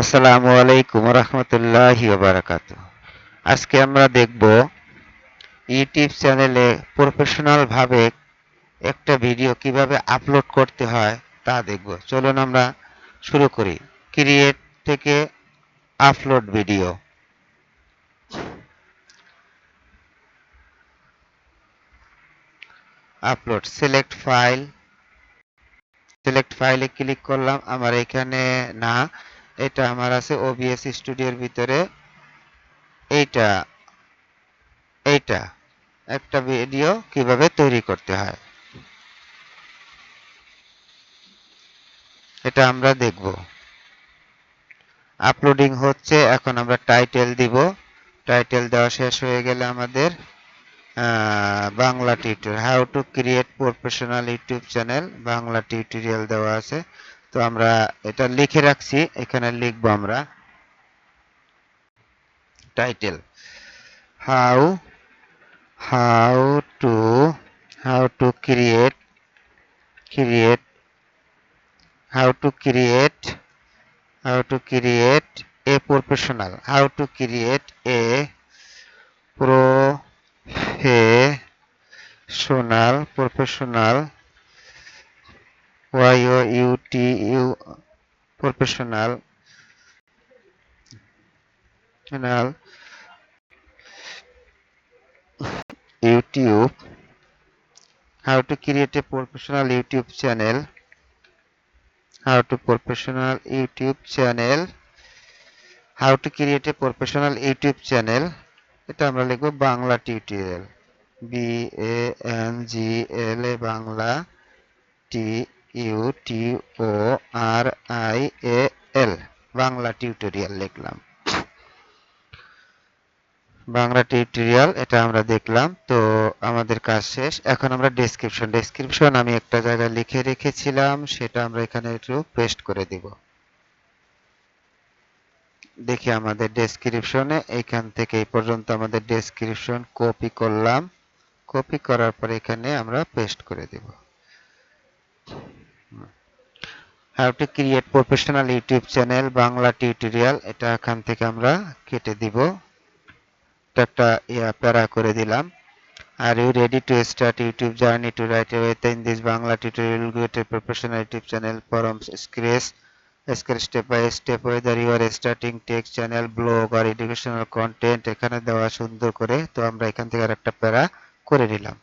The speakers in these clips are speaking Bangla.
আসসালামু আলাইকুম রহমতুল্লাহি ওয়া বারাকাতুহু। আজকে আমরা দেখব ইউটিউব চ্যানেলে প্রফেশনাল ভাবে একটা ভিডিও কিভাবে আপলোড করতে হয় তা দেখব। চলুন আমরা শুরু করি। ক্রিয়েট থেকে আপলোড ভিডিও। আপলোড সিলেক্ট ফাইলে ক্লিক করলাম। আমার এখানে না, এটা আমার আছে ওবিএস স্টুডিওর ভিতরে। এইটা এইটা একটা ভিডিও কিভাবে তৈরি করতে হয় এটা আমরা দেখব। আপলোডিং হচ্ছে, এখন আমরা টাইটেল দিব। টাইটেল দেওয়া শেষ হয়ে গেলে আমাদের Bangla tutorial how to create professional YouTube channel Bangla tutorial দেওয়া আছে। তো আমরা এটা লিখে রাখছি, এখানে লিখবো আমরা title how how to how to create how to create how to create a professional professional YouTube how to create a professional YouTube channel how to professional YouTube channel how to create a professional YouTube channel এটা আমরা লিখব Bangla tutorial BANGL Bangla TUTORIAL Bangla tutorial লিখলাম। বাংলা টিউটোরিয়াল এটা আমরা দেখলাম। তো আমাদের কাজ শেষ। এখন আমরা ডেসক্রিপশন আমি একটা জায়গায় লিখে রেখেছিলাম, সেটা আমরা এখানে একটু পেস্ট করে দিব। দেখি আমাদের ডেসক্রিপশনে এইখান থেকে এই পর্যন্ত আমাদের ডেসক্রিপশন কপি করলাম। কপি করার পরে এখানে আমরা পেস্ট করে দেব। How to create professional YouTube channel Bangla tutorial, এটা এখান থেকে আমরা কেটে দিব। একটা প্যারা করে দিলাম। Are you ready to start YouTube journey to write a way in this Bangla tutorial will get a professional YouTube channel from scratch step by step, whether you are starting text channel, blog or educational content এখানে দেওয়া সুন্দর করে। তো আমরা এখান থেকে আরেকটা প্যারা করে নিলাম।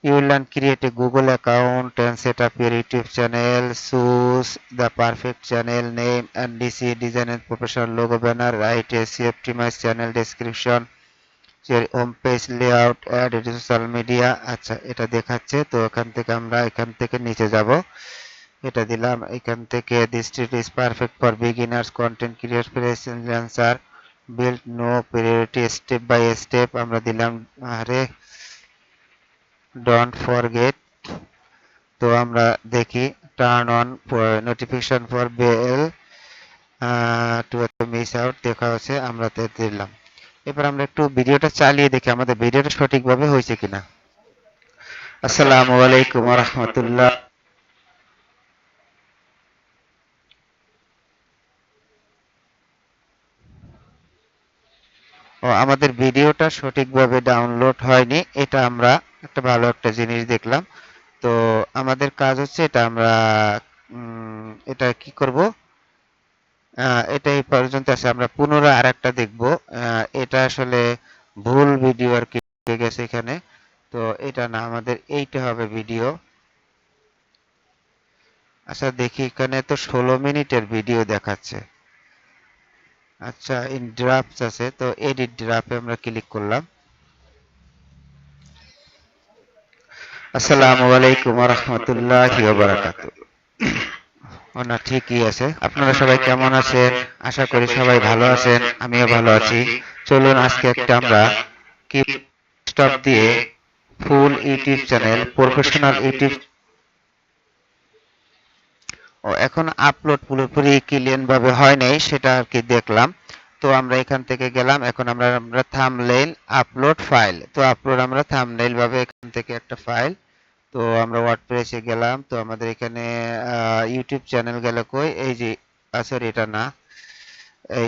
You will learn create a Google account and set up your YouTube channel, choose the perfect channel name and design a professional logo banner, write a optimized channel description, home page layout add social media. আচ্ছা, এটা দেখাচ্ছে। তো এখান থেকে আমরা এখান থেকে নিচে যাব, এটা দিলাম। এখান থেকে this street is perfect for beginners content creator build no priority step by step আমরা দিলাম। আরে ডোন্ট ফরগেট। তো আমরা দেখি turn on notification for bell to miss out দেখা হচ্ছে, আমরা দিলাম। এবার আমরা একটু ভিডিওটা চালিয়ে দেখি আমাদের ভিডিওটা সঠিকভাবে হয়েছে কিনা। আসসালামু আলাইকুম ওয়া রাহমাতুল্লাহ। আমাদের ভিডিওটা সঠিকভাবে ডাউনলোড হয়নি, এটা আমরা একটা ভালো একটা জিনিস দেখলাম। তো আমাদের কাজ হচ্ছে এটা আমরা এটা কি করব, এটা এই পর্যন্ত আছে। আমরা পুনরায় আরেকটা দেখব। এটা আসলে ভুল ভিডিও আর কি গেছে এখানে। তো এটা না, আমাদের এইটা হবে ভিডিও। আচ্ছা দেখি, এখানে তো 16 মিনিটের ভিডিও দেখাচ্ছে। আচ্ছা ইন ড্রাফটস আছে, তো এডিট ড্রাফটে আমরা ক্লিক করলাম। আসসালামু আলাইকুম ওয়া রাহমাতুল্লাহি ওয়া বারাকাতুহু। ও না, ঠিকই আছে। আপনারা সবাই কেমন আছেন? আশা করি সবাই ভালো আছেন, আমিও ভালো আছি। চলুন আজকে একটা আমরা কি স্টপ দিয়ে ফুল ইউটিউব চ্যানেল প্রফেশনাল ইউটিউব এখন আপলোড পুরোপুরি ক্লিয়ার ভাবে হয় নাই, সেটা আর কি দেখলাম। তো আমরা এখান থেকে গেলাম। এখন আমরা থাম্বনেইল আপলোড ফাইল, তো আপলোড আমরা থাম্বনেইল ভাবে এখান থেকে একটা ফাইল। তো আমরা ওয়ার্ডপ্রেসে গেলাম। তো আমাদের এখানে ইউটিউব চ্যানেল গেল কই, এই যে সরি এটা না,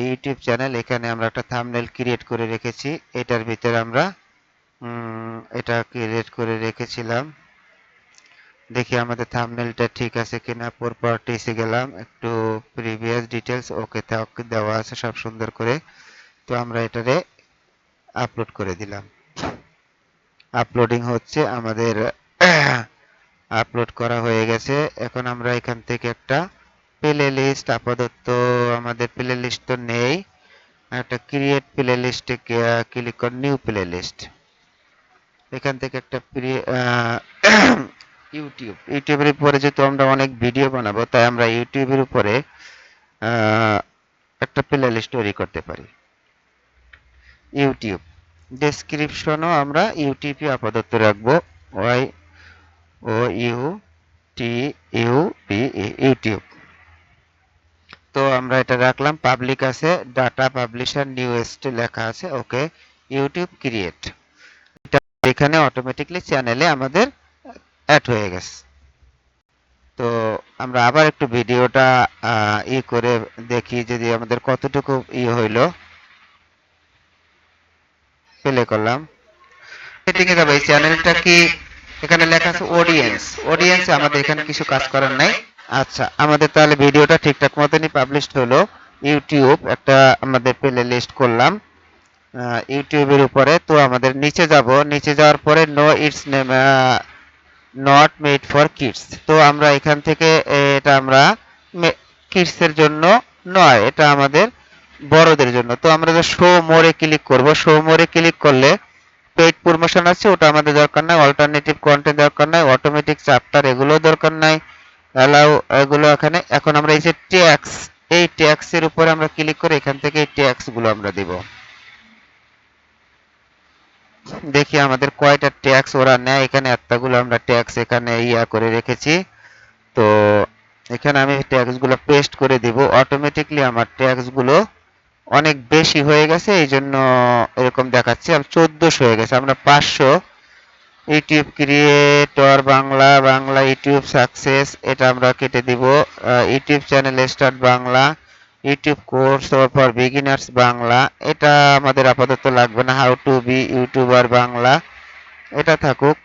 ইউটিউব চ্যানেল, এখানে আমরা একটা থাম্বনেল ক্রিয়েট করে রেখেছি। এটার ভিতরে আমরা এটা ক্রিয়েট করে রেখেছিলাম। দেখি আমাদের থাম্বনেলটা ঠিক আছে কিনা। প্রপার্টিসে গেলাম, একটু প্রিভিয়াস ডিটেলস ওকে দেওয়া আছে সব সুন্দর করে। তো আমরা এটারে আপলোড করে দিলাম। আপলোডিং হচ্ছে আমাদের। আপলোড করা হয়ে গেছে। এখন আমরা এখান থেকে একটা প্লে লিস্ট, আপাতত আমাদের প্লে লিস্ট তো নেই, একটা ক্রিয়েট প্লে লিস্টে ক্লিক কর, নিউ প্লে লিস্ট। এখান থেকে একটা ইউটিউবের উপরে যেহেতু আমরা অনেক ভিডিও বানাবো, তাই আমরা ইউটিউবের উপরে একটা প্লে লিস্ট তৈরি করতে পারি। ইউটিউব ডেসক্রিপশনও আমরা ইউটিউবে আপাতত রাখবো, Y O U T U P YouTube. তো আমরা এটা রাখলাম, পাবলিক আছে, ডাটা পাবলিশার নিউয়েস্ট লেখা আছে, ওকে। ইউটিউব ক্রিয়েট, এটা এখানে অটোমেটিকলি চ্যানেলে আমাদের অ্যাড হয়ে গেছে। তো আমরা আবার একটু ভিডিওটা করে দেখি যদি আমাদের কতটুকু হইলো। প্লে করলাম, সেটিংয়ে যাবে। এই চ্যানেলটা কি, এখানে লেখা আছে অডিয়েন্স, অডিয়েন্সে আমাদের এখানে কিছু কাজ করার নাই। আচ্ছা, আমাদের তাহলে ভিডিওটা ঠিকঠাক মতনই পাবলিশড হলো। ইউটিউব একটা আমাদের প্লে লিস্ট করলাম ইউটিউবের উপরে। তো আমাদের নিচে যাব, নিচে যাওয়ার পরে no it's name not made for kids. তো আমরা এখান থেকে এটা আমরা কিডসের জন্য নয়, এটা আমাদের বড়দের জন্য। তো আমরা যে শো মোরে ক্লিক করব, শো মোরে ক্লিক করলে পেইড প্রমোশন আছে, ওটা আমাদের দরকার নাই। অল্টারনেটিভ কন্টেন্ট দরকার নাই, অটোমেটিক চ্যাপ্টার এগুলো দরকার নাই, অ্যালাউ এগুলো এখানে। এখন আমরা এই যে ট্যাক্স, এই ট্যাক্সের উপরে আমরা ক্লিক করে এখান থেকে এই ট্যাক্স গুলো আমরা দিব। দেখি আমাদের কয়টা ট্যাক্স ওরা নেয়। এখানে এতগুলো আমরা ট্যাক্স এখানে করে রেখেছি। তো এখানে আমি ট্যাক্স গুলো পেস্ট করে দিব। অটোমেটিকলি আমার ট্যাক্স গুলো অনেক বেশি হয়ে গেছে, এই জন্য এরকম দেখাচ্ছে। 1400 হয়ে গেছে। আমরা 500 YouTube creator Bangla, Bangla YouTube success, এটা আমরা কেটে দিব। YouTube channel start Bangla, YouTube course for beginners Bangla, এটা আমাদের আপাতত লাগবে না। How to be YouTuber Bangla, এটা থাকুক।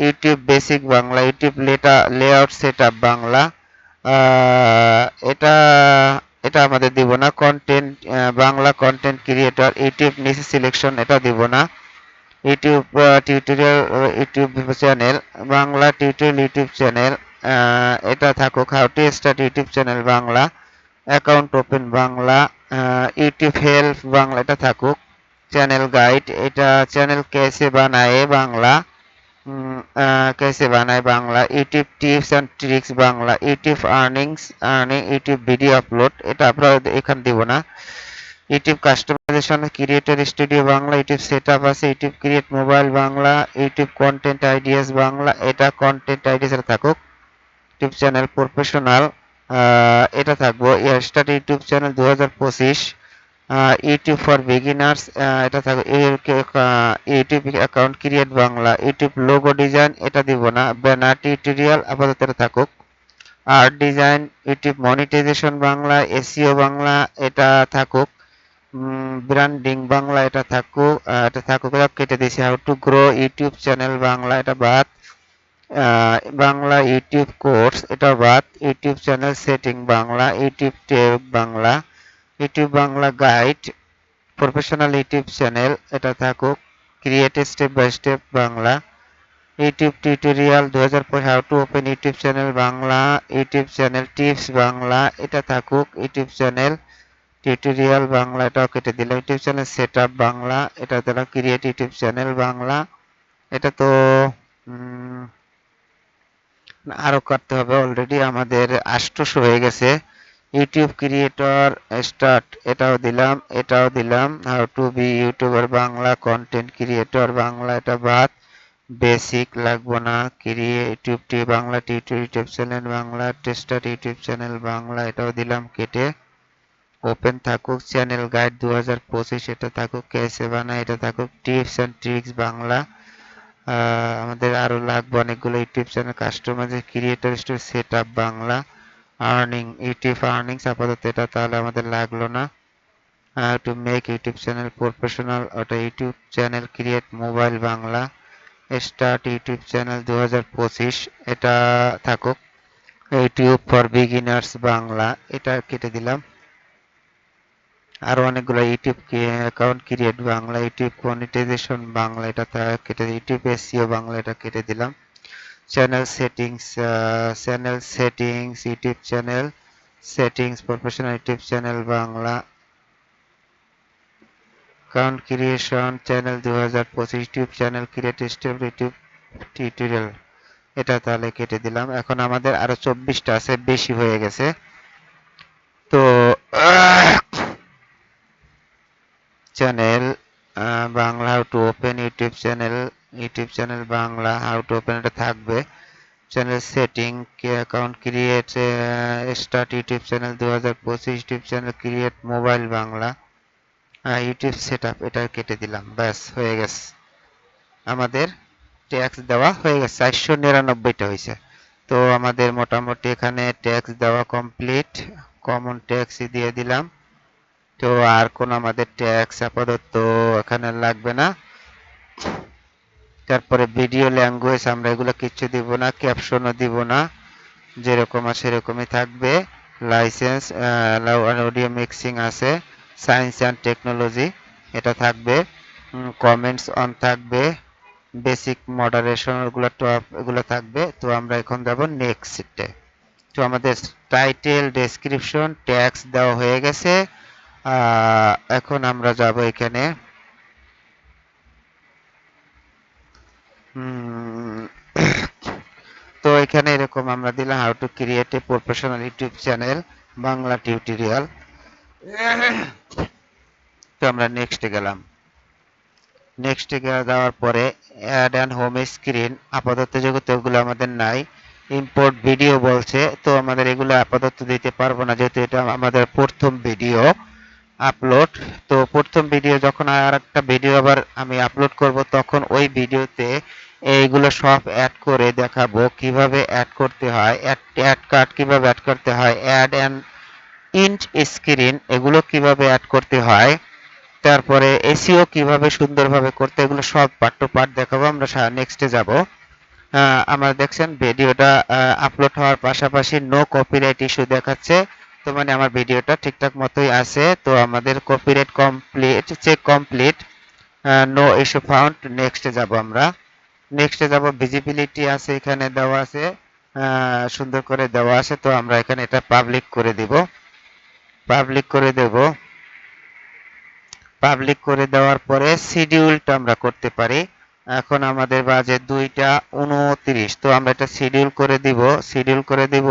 YouTube basic Bangla, YouTube layout setup Bangla, এটা এটা আমাদের দিব না। Content Bangla content creator, YouTube নিচে সিলেকশন, এটা দিব না। YouTube tutorial, YouTube channel Bangla, tutorial YouTube channel, এটা থাকুক। How to start YouTube channel Bangla, account open Bangla, YouTube help Bangla, এটা থাকুক। চ্যানেল গাইড, এটা চ্যানেল कैसे বানায় বাংলা, कैसे বানায় Bangla. YouTube tips and tricks Bangla, YouTube earning, YouTube video upload, এটা আমরা এখানে দিব না। YouTube customization, creator studio Bangla, YouTube setup আছে, YouTube create mobile Bangla, YouTube content ideas Bangla, এটা কন্টেন্ট আইডিয়াস এর থাকুক। ইউটিউব চ্যানেল প্রফেশনাল, এটা থাকবো। Start YouTube channel 2025, YouTube for beginners, এটা থাকবে। YouTube account create Bangla, YouTube logo design, এটা দিব না। ব্যানার টিউটোরিয়াল আপাতত এটা থাকুক। Art design, YouTube monetization Bangla, SEO Bangla, এটা থাকুক। ব্র্যান্ডিং বাংলা, এটা থাকুক। এটা থাকুক, এটা কেটে দিয়েছি। How to grow YouTube channel Bangla, এটা বাদ। বাংলা ইউটিউব কোর্স, এটা বাদ। YouTube channel setting Bangla, YouTube tech Bangla, YouTube Bangla guide, professional YouTube channel, এটা থাকুক। Create step by step Bangla, YouTube tutorial 2005, how to open YouTube channel Bangla, YouTube channel tips Bangla, এটা থাকুক। ইউটিউব চ্যানেল টিউটোরিয়াল বাংলা, এটাও কেটে দিলাম। ইউটিউব চ্যানেল সেটআপ বাংলা, এটা দিলাম। ক্রিয়েট ইউটিউব চ্যানেল বাংলা, এটা তো আরো কাটতে হবে, অলরেডি আমাদের 800 হয়ে গেছে। ইউটিউব ক্রিয়েটর স্টার্ট, এটাও দিলাম, এটাও দিলাম। How to be YouTuber Bangla, content creator Bangla, এটা বাদ। বেসিক লাগবো না। YouTube Bangla, YouTube channel Bangla, tester YouTube channel Bangla, এটাও দিলাম কেটে। ওপেন থাকুক। চ্যানেল গাইড 2025, এটা থাকুক। কেসে বানায়, এটা থাকুক। টিপস এন্ড ট্রিক্স বাংলা, আমাদের আরো লাগবে অনেকগুলো। YouTube channel customize creator store setup Bangla, YouTube earnings, আপাতত এটা তাহলে আমাদের লাগলো না। how to make YouTube channel professional, ওটা YouTube channel create mobile Bangla, start YouTube channel 2025, এটা থাকুক। ইউটিউব ফর বিগিনার্স বাংলা, এটা কেটে দিলাম। আরো অনেকগুলো YouTube account create Bangla, YouTube monetization Bangla, এটা কেটে, ইউটিউব এসইও বাংলা, এটা কেটে দিলাম। Channel settings YouTube channel settings professional YouTube channel Bangla, account creation channel 2025, YouTube channel create step YouTube tutorial, এটা তাহলে কেটে দিলাম। এখন আমাদের আরো 24টা আছে, বেশি হয়ে গেছে। তো channel Bangla, how to open YouTube channel Bangla, how to open, এটা থাকবে। Channel setting, account create, start YouTube channel 2025, YouTube channel create mobile Bangla, YouTube setup, এটা কেটে দিলাম। ব্যাস হয়ে গেছে, আমাদের ট্যাক্স দেওয়া হয়ে গেছে। 499টা হয়েছে। তো আমাদের মোটামুটি এখানে ট্যাক্স দেওয়া কমপ্লিট। কমন ট্যাক্স দিয়ে দিলাম। তো আর কোন আমাদের ট্যাক্স আপাতত এখানে লাগবে না। তারপরে ভিডিও ল্যাঙ্গুয়েজ আমরা এগুলো কিচ্ছু দিব না, ক্যাপশনও দিব না, যেরকম আছে সেরকমই থাকবে। লাইসেন্স অডিও মিক্সিং আছে, সায়েন্স অ্যান্ড টেকনোলজি, এটা থাকবে। কমেন্টস অন থাকবে, বেসিক মডারেশন ওগুলো টপ এগুলো থাকবে। তো আমরা এখন যাব নেক্সটে। তো আমাদের টাইটেল, ডেসক্রিপশন, ট্যাক্স দেওয়া হয়ে গেছে। এখন আমরা যাব এখানে তো এখানে এরকম আমরা দিলাম how to create a professional YouTube channel Bangla tutorial. তো আমরা নেক্সটে গেলাম। নেক্সটে যাওয়ার পরে অ্যাড অ্যান্ড হোম স্ক্রিন, আপাতত যেহেতু ওগুলো আমাদের নাই। ইম্পোর্ট ভিডিও বলছে, তো আমাদের এগুলো আপাতত দিতে পারবো না, যেহেতু এটা আমাদের প্রথম ভিডিও আপলোড। তো প্রথম ভিডিও যখন আর একটা ভিডিও আবার আমি আপলোড করব, তখন ওই ভিডিওতে এইগুলো সব অ্যাড করে দেখাবো কিভাবে অ্যাড করতে হয়, অ্যাড কার্ড কিভাবে অ্যাড করতে হয়, অ্যাড অ্যান্ড ইন্ট স্ক্রিন এগুলো কিভাবে অ্যাড করতে হয়, তারপরে এসইও কিভাবে সুন্দরভাবে করতে, এগুলো সব পার্ট টু পার্ট দেখাবো। আমরা নেক্সটে যাব। আমরা দেখছেন ভিডিওটা আপলোড হওয়ার পাশাপাশি নো কপিরাইট ইস্যু দেখাচ্ছে। তো মানে আমার ভিডিওটা ঠিকঠাক মতোই আছে। তো আমাদের copyright complete, check complete, no issue found. নেক্সটে যাব আমরা। নেক্সটে যাব, ভিজিবিলিটি আছে এখানে দেওয়া আছে, সুন্দর করে দেওয়া আছে। তো আমরা এখানে এটা পাবলিক করে দিব, পাবলিক করে দেব। পাবলিক করে দেওয়ার পরে শিডিউলটা আমরা করতে পারি। এখন আমাদের বাজে 2টা 29, তো আমরা এটা শিডিউল করে দিব, শিডিউল করে দিব।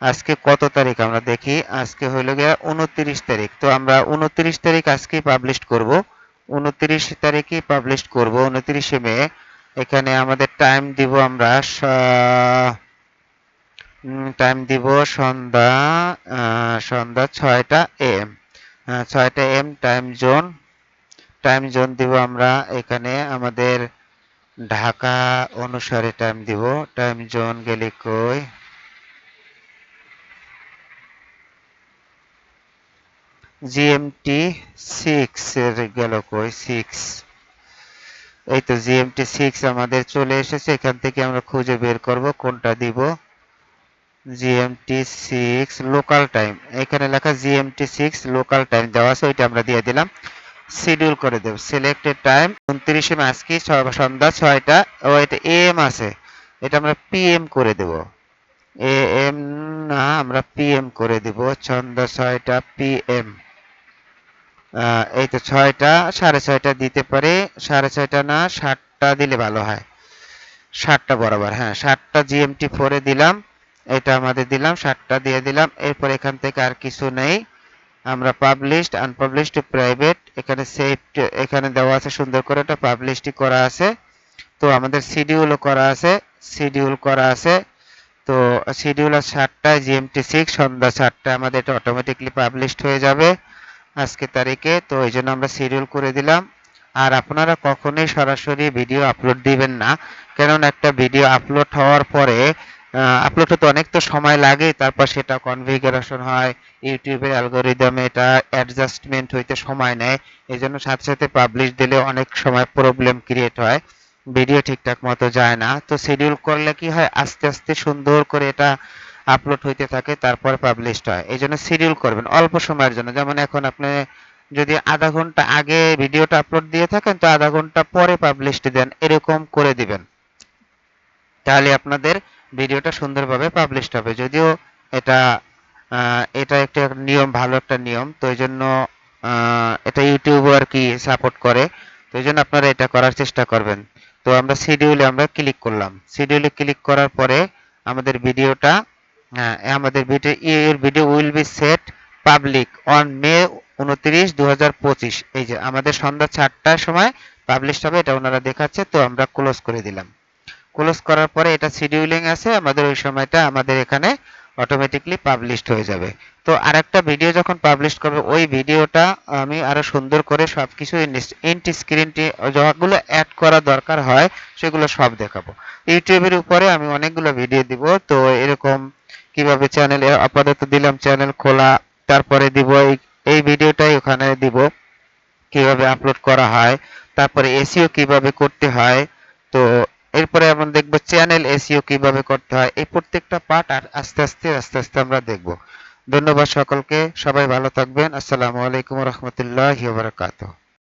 আজকে কত তারিখ আমরা দেখি, আজকে হইল গিয়া 29 তারিখ। তো আমরা 29 তারিখ আজকেই পাবলিশ করব, 29 তারিখেই পাবলিশ করব, 29শে মে। এখানে আমাদের টাইম দিব আমরা টাইম দিব সন্ধ্যা 6টা AM, 6টা AM time zone. Time zone দিব আমরা এখানে আমাদের ঢাকা অনুসারে টাইম দিব। টাইম জোন গেলে কই, জিএমটি 6 এর গেল কই, 6, এই তো জিএমটি 6 আমাদের চলে এসেছে। এখান থেকে আমরা খুঁজে বের করব কোনটা দিব। জিএমটি 6 লোকাল টাইম, এখানে লেখা জিএমটি 6 লোকাল টাইম দেওয়া আছে, ওইটা আমরা দিয়ে দিলাম। শিডিউল করে দেব, সিলেক্টেড টাইম 29শে মে আজকে সন্ধ্যা 6টা। ও এটা এএম আছে, এটা আমরা পিএম করে দেব। এএম না, আমরা পিএম করে দিব, সন্ধ্যা 6টা পিএম। এই তো 6টা, 6:30 দিতে পারি, 6:30 না 7টা দিলে ভালো হয়, 7টা বরাবর, হ্যাঁ 7টা জিএমটি 4 দিলাম। এটা আমাদের দিলাম, 7টা দিয়ে দিলাম। এরপর এখান থেকে আর কিছু নেই। আমরা পাবলিশড, আনপাবলিশড, প্রাইভেট, এখানে সেভ, এখানে দেওয়া আছে সুন্দর করে, এটা পাবলিশড করা আছে। তো আমাদের শিডিউলও করা আছে, শিডিউল করা আছে। তো শিডিউল আর 7টায় জিএমটি 6 সন্ধ্যা 7টায় আমাদের এটা অটোমেটিকলি পাবলিশড হয়ে যাবে আজকে তারিখে। তো এই জন্য আমরা শিডিউল করে দিলাম। আর আপনারা কখনোই সরাসরি ভিডিও আপলোড দিবেন না, কারণ একটা ভিডিও আপলোড হওয়ার পরে আপলোড হতে অনেক তো সময় লাগে, তারপর সেটা কনফিগারেশন হয়, ইউটিউবের অ্যালগরিদমে এটা অ্যাডজাস্টমেন্ট হইতে সময় নেয়। এজন্য সাথে সাথে পাবলিশ দিলে অনেক সময় প্রবলেম ক্রিয়েট হয়, ভিডিও ঠিকঠাক মতো যায় না। তো শিডিউল করলে কি হয়, আস্তে আস্তে সুন্দর করে এটা আপলোড হইতে থাকে, তারপর পাবলিশড হয়। এই জন্য শিডিউল করবেন অল্প সময়ের জন্য। যেমন এখন আপনি যদি আধা ঘন্টা আগে ভিডিওটা আপলোড দিয়ে থাকেন, তো আধা ঘন্টা পরে পাবলিশড দেন, এরকম করে দিবেন। তাহলে আপনাদের ভিডিওটা সুন্দরভাবে পাবলিশড হবে। যদিও এটা এটা একটা নিয়ম, ভালো একটা নিয়ম। তো এই জন্য এটা ইউটিউবও আর কি সাপোর্ট করে। তো এই জন্য আপনারা এটা করার চেষ্টা করবেন। তো আমরা শিডিউলে আমরা ক্লিক করলাম। শিডিউলে ক্লিক করার পরে আমাদের ভিডিওটা, আমাদের ভিডিও, এর video will be set public on May 29, 2025। এই যে আমাদের সন্ধ্যা 4টার সময় পাবলিশ হবে, এটা ওনারা দেখাচ্ছে। তো আমরা ক্লোজ করে দিলাম। ক্লোজ করার পরে এটা শিডিউলিং আছে, আমাদের ওই সময়টা আমাদের এখানে অটোমেটিকলি পাবলিশড হয়ে যাবে। তো আরেকটা ভিডিও যখন পাবলিশ করবে, ওই ভিডিওটা আমি আরো সুন্দর করে সবকিছু ইন্ট স্ক্রিন যেগুলো অ্যাড করা দরকার হয় সেগুলো সব দেখাবো। ইউটিউবের উপরে আমি অনেকগুলো ভিডিও দিব। তো এরকম কিভাবে চ্যানেল, আপাতত দিলাম চ্যানেল খোলা, তারপরে দিব এই ভিডিওটাই ওখানে দিব কিভাবে আপলোড করা হয়, তারপরে এসইও কিভাবে করতে হয়। তো এরপরে আমরা দেখব চ্যানেল এসইও কিভাবে করতে হয়। এই প্রত্যেকটা পার্ট আর আস্তে আস্তে আমরা দেখব। ধন্যবাদ সকলকে, সবাই ভালো থাকবেন। আসসালামু আলাইকুম রহমতুল্লাহি ওয়া বারাকাতুহু।